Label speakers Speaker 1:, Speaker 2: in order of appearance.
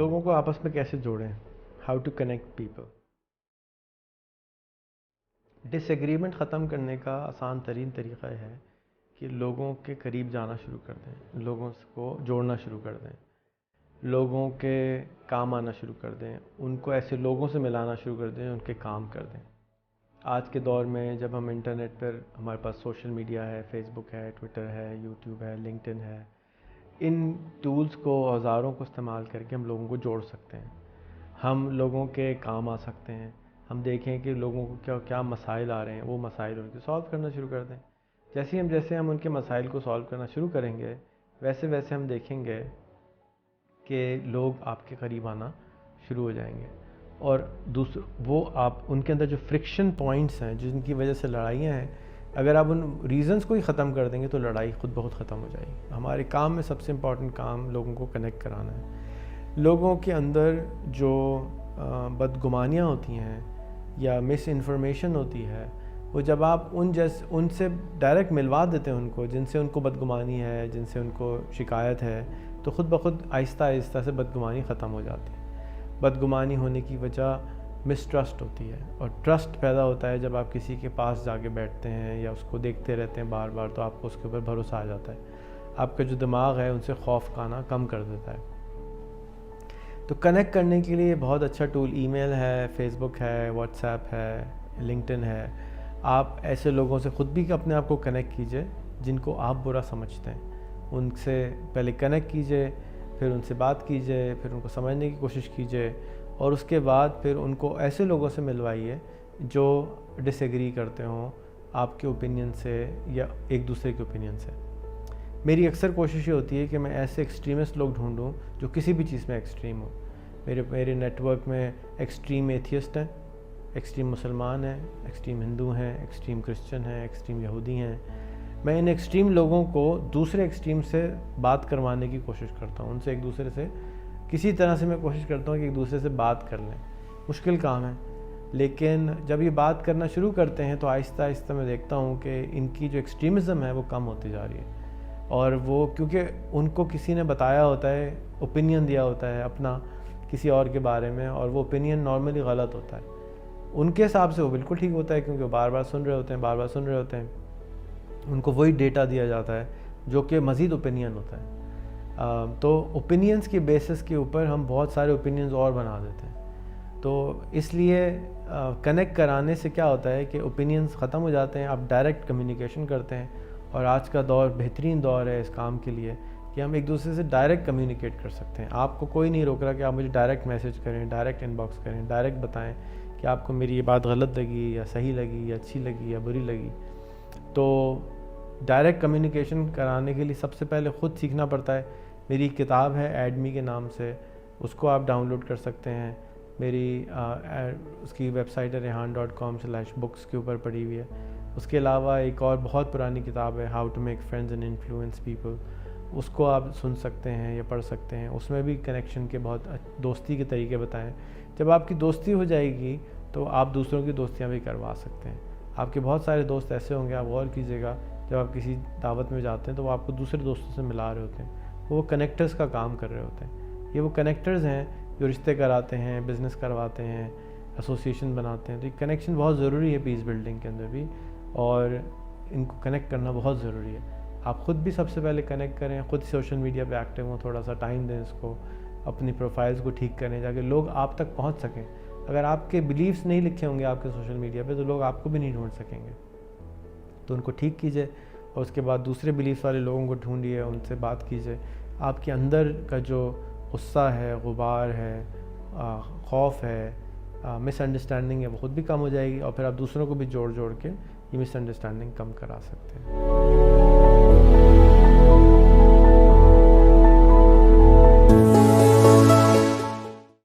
Speaker 1: لوگوں کو آپس میں کیسے جوڑیں، how to connect people. Disagreement ختم کرنے کا آسان ترین طریقہ یہ ہے کہ لوگوں کے قریب جانا شروع کر دیں، لوگوں کو جوڑنا شروع کر دیں، لوگوں کے کام آنا شروع کر دیں، ان کو ایسے لوگوں سے ملانا شروع کر دیں، ان کے کام کر دیں. آج کے دور میں جب ہم انٹرنیٹ پر ہمارے پاس سوشل میڈیا ہے، فیس بک ہے، ٹویٹر ہے، یوٹیوب ہے، لنکڈ ان ہے، ان ٹولز کو، اوزاروں کو استعمال کر کے ہم لوگوں کو جوڑ سکتے ہیں، ہم لوگوں کے کام آ سکتے ہیں. ہم دیکھیں کہ لوگوں کو کیا مسائل آ رہے ہیں، وہ مسائل ان کے سالو کرنا شروع کر دیں. جیسے ہم ان کے مسائل کو سالو کرنا شروع کریں گے، ویسے ہم دیکھیں گے کہ لوگ آپ کے قریب آنا شروع ہو جائیں گے. اور وہ آپ ان کے اندر جو فرکشن پوائنٹس ہیں جن کی وجہ سے لڑائیاں ہیں، اگر آپ ان ریزنز کو ہی ختم کر دیں گے تو لڑائی خود بخود ختم ہو جائے گی. ہمارے کام میں سب سے امپورٹنٹ کام لوگوں کو کنیکٹ کرانا ہے. لوگوں کے اندر جو بدگمانیاں ہوتی ہیں یا مس انفارمیشن ہوتی ہے، وہ جب آپ ان سے ڈائریکٹ ملوا دیتے ہیں ان کو، جن سے ان کو بدگمانی ہے، جن سے ان کو شکایت ہے، تو خود بخود آہستہ آہستہ سے بدگمانی ختم ہو جاتی ہے. بدگمانی ہونے کی وجہ مسٹرسٹ ہوتی ہے، اور ٹرسٹ پیدا ہوتا ہے جب آپ کسی کے پاس جا کے بیٹھتے ہیں یا اس کو دیکھتے رہتے ہیں بار بار، تو آپ کو اس کے اوپر بھروسہ آ جاتا ہے. آپ کا جو دماغ ہے ان سے خوف کھانا کم کر دیتا ہے. تو کنیکٹ کرنے کے لیے بہت اچھا ٹول ای میل ہے، فیس بک ہے، واٹس ایپ ہے، لنکڈ ان ہے. آپ ایسے لوگوں سے خود بھی اپنے آپ کو کنیکٹ کیجئے جن کو آپ برا سمجھتے ہیں. ان سے پہلے کنیکٹ کیجئے، پھر ان سے بات کیجئے، پھر ان کو سمجھنے کی کوشش کیجئے، اور اس کے بعد پھر ان کو ایسے لوگوں سے ملوائیے جو ڈس ایگری کرتے ہوں آپ کے اوپینین سے یا ایک دوسرے کے اوپینین سے. میری اکثر کوشش یہ ہوتی ہے کہ میں ایسے ایکسٹریمسٹ لوگ ڈھونڈوں جو کسی بھی چیز میں ایکسٹریم ہوں. میرے نیٹ ورک میں ایکسٹریم ایتھیسٹ ہیں، ایکسٹریم مسلمان ہیں، ایکسٹریم ہندو ہیں، ایکسٹریم کرسچن ہیں، ایکسٹریم یہودی ہیں. میں ان ایکسٹریم لوگوں کو دوسرے ایکسٹریم سے بات کروانے کی کوشش کرتا ہوں. ان سے ایک دوسرے سے کسی طرح سے میں کوشش کرتا ہوں کہ ایک دوسرے سے بات کر لیں. مشکل کام ہے، لیکن جب یہ بات کرنا شروع کرتے ہیں تو آہستہ آہستہ میں دیکھتا ہوں کہ ان کی جو ایکسٹریمزم ہے وہ کم ہوتی جا رہی ہے. اور وہ کیونکہ ان کو کسی نے بتایا ہوتا ہے، اوپینین دیا ہوتا ہے اپنا کسی اور کے بارے میں، اور وہ اوپینین نارملی غلط ہوتا ہے. ان کے حساب سے وہ بالکل ٹھیک ہوتا ہے کیونکہ وہ بار بار سن رہے ہوتے ہیں. ان کو وہی ڈیٹا دیا جاتا ہے جو کہ مزید اوپینین ہوتا ہے. تو اوپینینز کے بیسس کے اوپر ہم بہت سارے اوپینینز اور بنا دیتے ہیں. تو اس لیے کنیکٹ کرانے سے کیا ہوتا ہے کہ اوپینینز ختم ہو جاتے ہیں، آپ ڈائریکٹ کمیونیکیشن کرتے ہیں. اور آج کا دور بہترین دور ہے اس کام کے لیے کہ ہم ایک دوسرے سے ڈائریکٹ کمیونیکیٹ کر سکتے ہیں. آپ کو کوئی نہیں روک رہا کہ آپ مجھے ڈائریکٹ میسج کریں، ڈائریکٹ ان باکس کریں، ڈائریکٹ بتائیں کہ آپ کو میری یہ بات غلط لگی یا صحیح لگی یا اچھی لگی یا بری لگی. تو ڈائریکٹ کمیونیکیشن کرانے کے لیے سب سے پہلے خود سیکھنا پڑتا ہے. میری کتاب ہے ایڈمی کے نام سے، اس کو آپ ڈاؤن لوڈ کر سکتے ہیں. میری اس کی ویب سائٹ ہے rehan.com/books کے اوپر پڑی ہوئی ہے. اس کے علاوہ ایک اور بہت پرانی کتاب ہے how to make friends and influence people, اس کو آپ سن سکتے ہیں یا پڑھ سکتے ہیں. اس میں بھی کنیکشن کے بہت دوستی کے طریقے بتائیں. جب آپ کی دوستی ہو جائے گی تو آپ دوسروں کی دوستیاں بھی کروا سکتے ہیں. آپ کے بہت سارے دوست ایسے ہوں گے، آپ غور کیجیے گا جب آپ کسی دعوت میں جاتے ہیں تو وہ آپ کو دوسرے دوستوں سے ملا رہے ہوتے ہیں، وہ کنیکٹرز کا کام کر رہے ہوتے ہیں. یہ وہ کنیکٹرز ہیں جو رشتے کراتے ہیں، بزنس کرواتے ہیں، ایسوسیشن بناتے ہیں. تو یہ کنیکشن بہت ضروری ہے پیس بلڈنگ کے اندر بھی، اور ان کو کنیکٹ کرنا بہت ضروری ہے. آپ خود بھی سب سے پہلے کنیکٹ کریں، خود سوشل میڈیا پہ ایکٹیو ہوں، تھوڑا سا ٹائم دیں اس کو، اپنی پروفائلز کو ٹھیک کریں تاکہ لوگ آپ تک پہنچ سکیں. اگر آپ کے بلیفس نہیں لکھے ہوں گے آپ کے سوشل میڈیا پہ تو لوگ آپ کو بھی نہیں ڈھونڈ سکیں گے. تو ان کو ٹھیک کیجئے، اور اس کے بعد دوسرے بلیفس والے لوگوں کو ڈھونڈیے، ان سے بات کیجئے. آپ کے اندر کا جو غصہ ہے، غبار ہے، خوف ہے، مس انڈرسٹینڈنگ ہے، وہ خود بھی کم ہو جائے گی، اور پھر آپ دوسروں کو بھی جوڑ کے یہ مس انڈرسٹینڈنگ کم کرا سکتے ہیں.